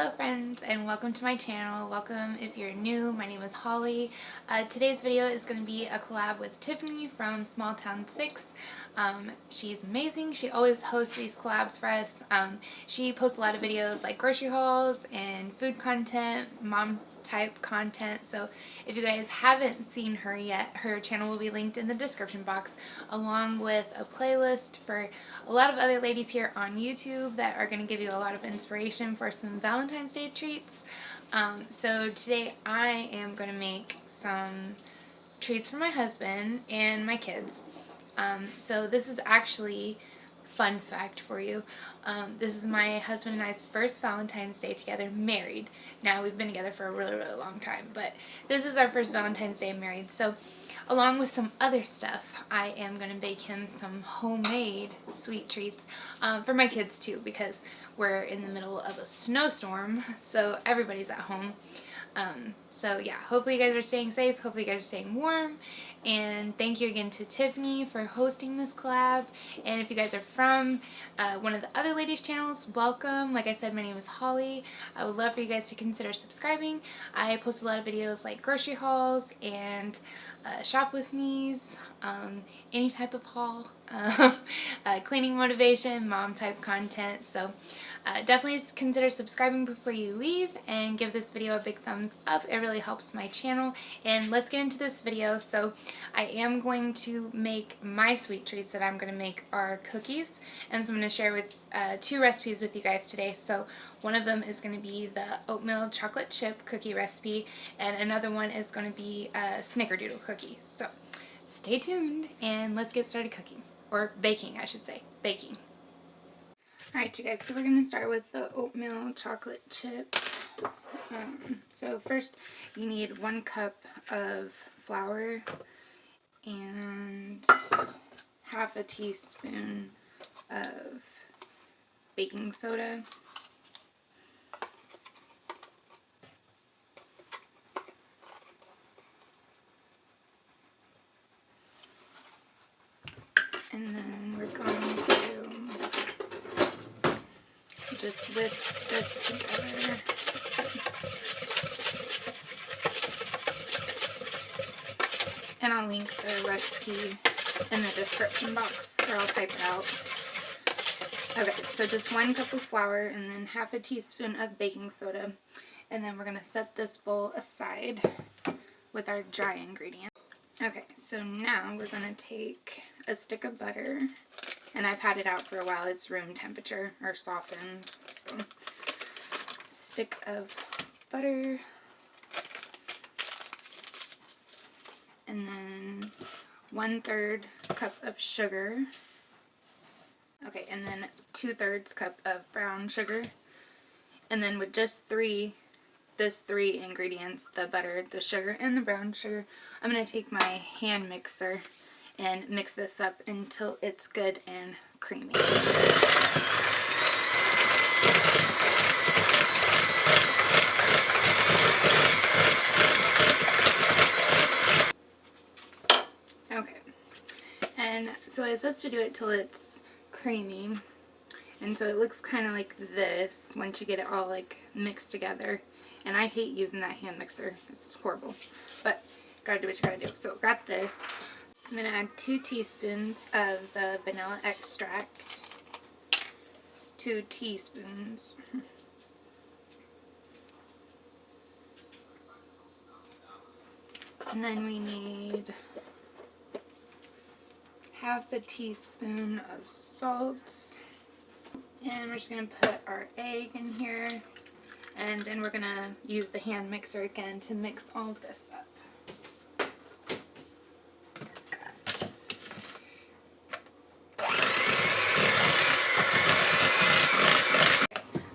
Hello friends, and welcome to my channel. Welcome if you're new. My name is Holly. Today's video is going to be a collab with Tiffany from Small Town 6. She's amazing. She always hosts these collabs for us. She posts a lot of videos like grocery hauls and food content, mom type content. So if you guys haven't seen her yet, her channel will be linked in the description box, along with a playlist for a lot of other ladies here on YouTube that are going to give you a lot of inspiration for some Valentine's Day treats. So today I am going to make some treats for my husband and my kids. So this is actually fun fact for you. This is my husband and I's first Valentine's Day together married. Now we've been together for a really long time, but this is our first Valentine's Day married. So along with some other stuff, I am going to bake him some homemade sweet treats for my kids too, because we're in the middle of a snowstorm, so everybody's at home. So yeah, hopefully you guys are staying safe, hopefully you guys are staying warm, and thank you again to Tiffany for hosting this collab. And if you guys are from one of the other ladies' channels, welcome. Like I said, my name is Holly. I would love for you guys to consider subscribing. I post a lot of videos like grocery hauls and shop with me's, any type of haul, cleaning motivation, mom type content. So definitely consider subscribing before you leave, and give this video a big thumbs up. It really helps my channel. And let's get into this video. So I am going to make my sweet treats that I'm going to make are cookies, and so I'm going to share with two recipes with you guys today. So one of them is going to be the oatmeal chocolate chip cookie recipe, and another one is going to be a Snickerdoodle cookie. So stay tuned and let's get started cooking, or baking I should say, baking. Alright you guys, so we're going to start with the oatmeal chocolate chip. So first you need 1 cup of flour and half a teaspoon of baking soda. And then we're going to just whisk this together. And I'll link the recipe in the description box, or I'll type it out. Okay, so just 1 cup of flour and then half a teaspoon of baking soda. And then we're going to set this bowl aside with our dry ingredients. Okay, so now we're going to take a stick of butter, and I've had it out for a while. It's room temperature, or softened. So, stick of butter, and then 1/3 cup of sugar. Okay, and then 2/3 cup of brown sugar. And then with just three ingredients, the butter, the sugar, and the brown sugar, I'm going to take my hand mixer and mix this up until it's good and creamy. Okay, and so it says to do it till it's creamy, and so it looks kind of like this once you get it all like mixed together. And I hate using that hand mixer. It's horrible. But gotta do what you gotta do. So got this. So I'm gonna add 2 teaspoons of the vanilla extract. 2 teaspoons. And then we need half a teaspoon of salt. And we're just gonna put our egg in here. And then we're going to use the hand mixer again to mix all of this up.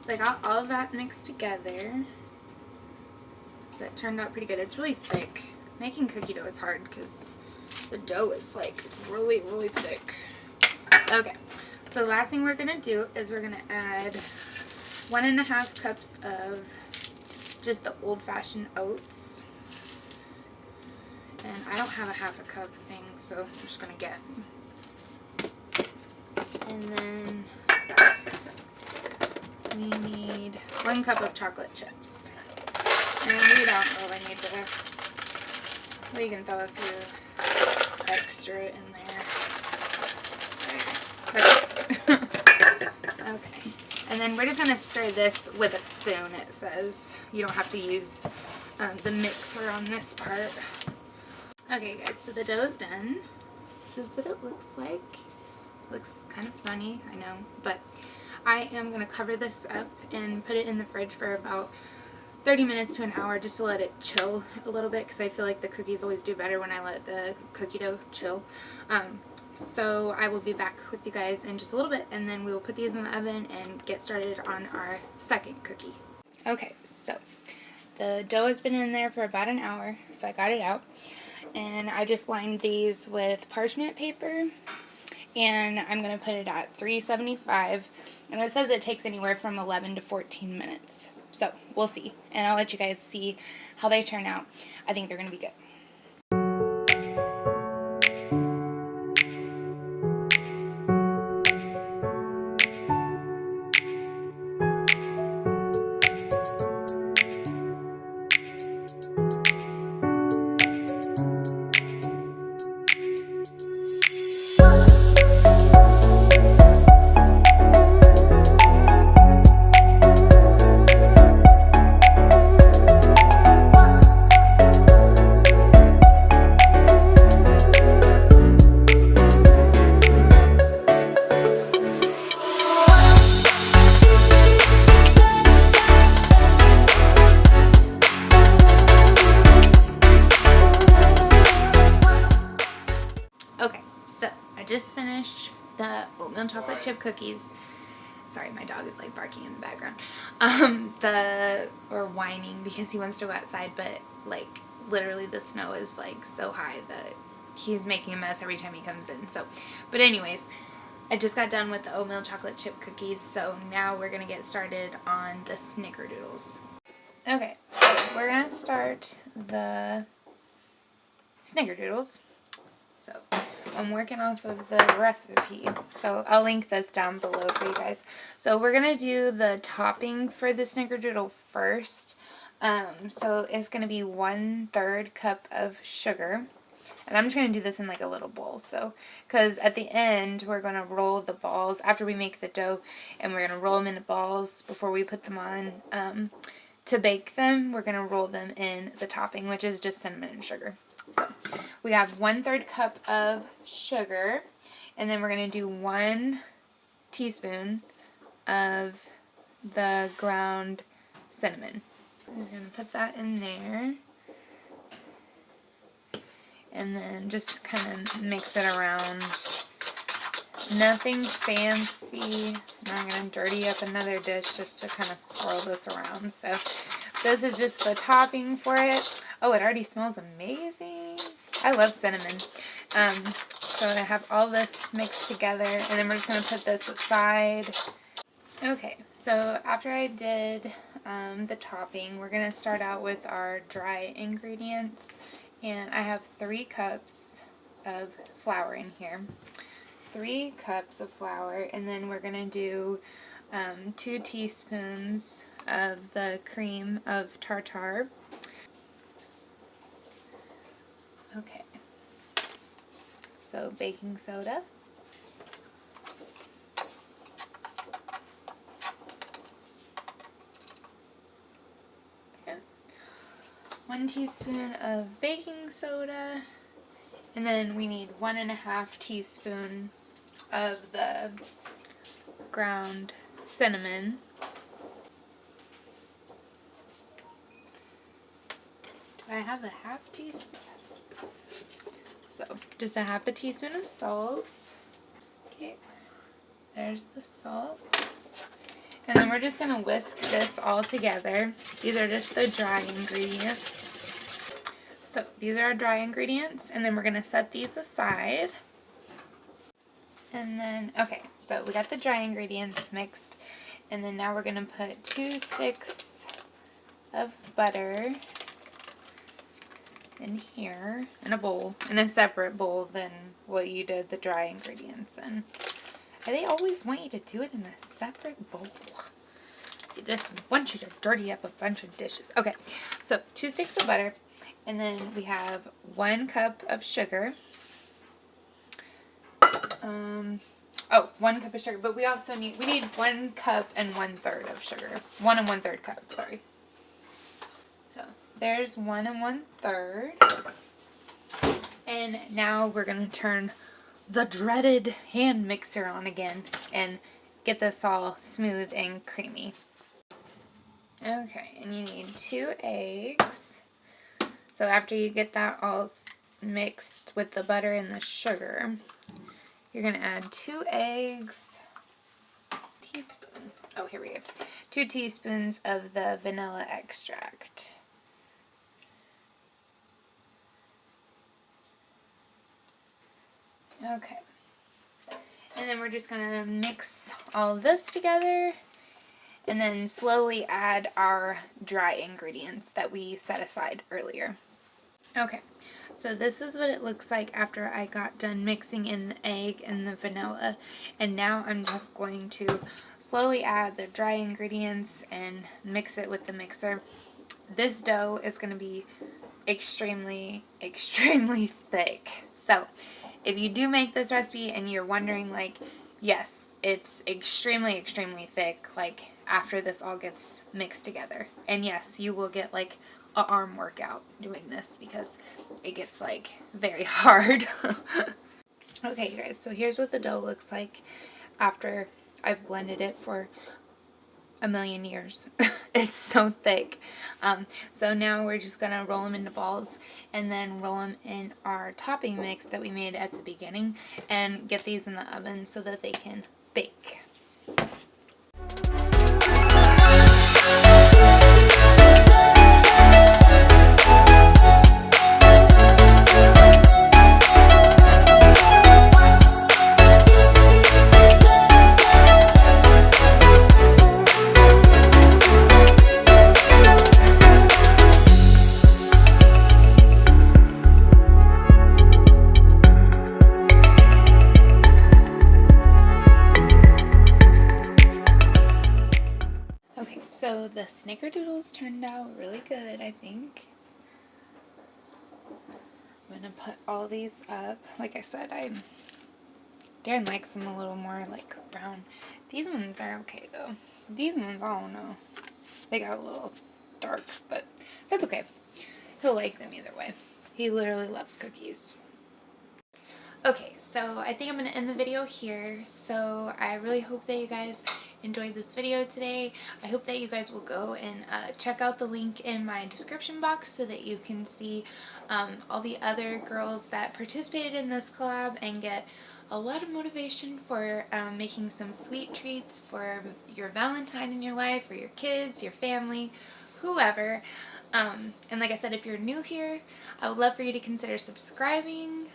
So I got all of that mixed together. So it turned out pretty good. It's really thick. Making cookie dough is hard because the dough is like really thick. Okay, so the last thing we're going to do is we're going to add 1.5 cups of just the old-fashioned oats. And I don't have a half a cup thing, so I'm just going to guess. And then we need 1 cup of chocolate chips. And we don't really need to, we can throw a few extra in there. Okay. And then we're just going to stir this with a spoon, it says. You don't have to use the mixer on this part. Okay guys, so the dough is done. This is what it looks like. It looks kind of funny, I know, but I am going to cover this up and put it in the fridge for about 30 minutes to an hour just to let it chill a little bit, because I feel like the cookies always do better when I let the cookie dough chill. So I will be back with you guys in just a little bit, and then we will put these in the oven and get started on our second cookie. Okay, so the dough has been in there for about an hour, so I got it out. And I just lined these with parchment paper, and I'm going to put it at 375, and it says it takes anywhere from 11 to 14 minutes. So we'll see, and I'll let you guys see how they turn out. I think they're going to be good. Okay, so I just finished the oatmeal chocolate chip cookies. Sorry, my dog is like barking in the background. Or whining because he wants to go outside, but like literally the snow is like so high that he's making a mess every time he comes in. So, but anyways, I just got done with the oatmeal chocolate chip cookies, so now we're gonna get started on the Snickerdoodles. Okay, so we're gonna start the Snickerdoodles. So I'm working off of the recipe, so I'll link this down below for you guys. So we're going to do the topping for the Snickerdoodle first. So it's going to be 1/3 cup of sugar. And I'm just going to do this in like a little bowl. So, because at the end we're going to roll the balls after we make the dough, and we're going to roll them into balls before we put them on. To bake them, we're going to roll them in the topping, which is just cinnamon and sugar. So we have 1/3 cup of sugar, and then we're going to do 1 teaspoon of the ground cinnamon. I'm going to put that in there, and then just kind of mix it around. Nothing fancy. Now I'm going to dirty up another dish just to kind of swirl this around. So this is just the topping for it. Oh, it already smells amazing. I love cinnamon. So I have all this mixed together, and then we're just going to put this aside. Okay, so after I did the topping, we're going to start out with our dry ingredients. And I have 3 cups of flour in here. 3 cups of flour, and then we're going to do 2 teaspoons of the cream of tartar. Okay, so baking soda. Okay. 1 teaspoon of baking soda, and then we need 1.5 teaspoon of the ground cinnamon. Do I have a half teaspoon? So just a half a teaspoon of salt. Okay, there's the salt. And then we're just going to whisk this all together. These are just the dry ingredients. So these are our dry ingredients, and then we're going to set these aside. And then, okay, so we got the dry ingredients mixed, and then now we're going to put 2 sticks of butter in here, in a bowl, in a separate bowl than what you did the dry ingredients in. They always want you to do it in a separate bowl. just want you to dirty up a bunch of dishes. Okay, so 2 sticks of butter, and then we have 1 cup of sugar. 1 cup of sugar, but we also need 1 cup and 1/3 of sugar. 1 1/3 cup, sorry. So there's 1 1/3. And now we're going to turn the dreaded hand mixer on again and get this all smooth and creamy. Okay, and you need 2 eggs. So after you get that all mixed with the butter and the sugar, you're going to add 2 eggs, teaspoon, oh here we go, 2 teaspoons of the vanilla extract. Okay, and then we're just going to mix all of this together and then slowly add our dry ingredients that we set aside earlier. Okay, so this is what it looks like after I got done mixing in the egg and the vanilla, and now I'm just going to slowly add the dry ingredients and mix it with the mixer. This dough is going to be extremely thick, so if you do make this recipe and you're wondering, like, yes, it's extremely thick, like, after this all gets mixed together. And yes, you will get, like, an arm workout doing this because it gets, like, very hard. Okay, you guys, so here's what the dough looks like after I've blended it for a million years. It's so thick. So now we're just gonna roll them into balls and then roll them in our topping mix that we made at the beginning and get these in the oven so that they can bake. So the Snickerdoodles turned out really good, I think. I'm going to put all these up. Like I said, Darren likes them a little more like brown. These ones are okay though. These ones, I don't know. They got a little dark, but that's okay. He'll like them either way. He literally loves cookies. Okay, so I think I'm going to end the video here. So I really hope that you guys enjoyed this video today. I hope that you guys will go and check out the link in my description box so that you can see all the other girls that participated in this collab and get a lot of motivation for making some sweet treats for your Valentine in your life, or your kids, your family, whoever. And like I said, if you're new here, I would love for you to consider subscribing.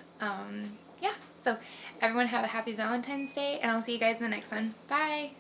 Yeah, so everyone have a happy Valentine's Day, and I'll see you guys in the next one. Bye!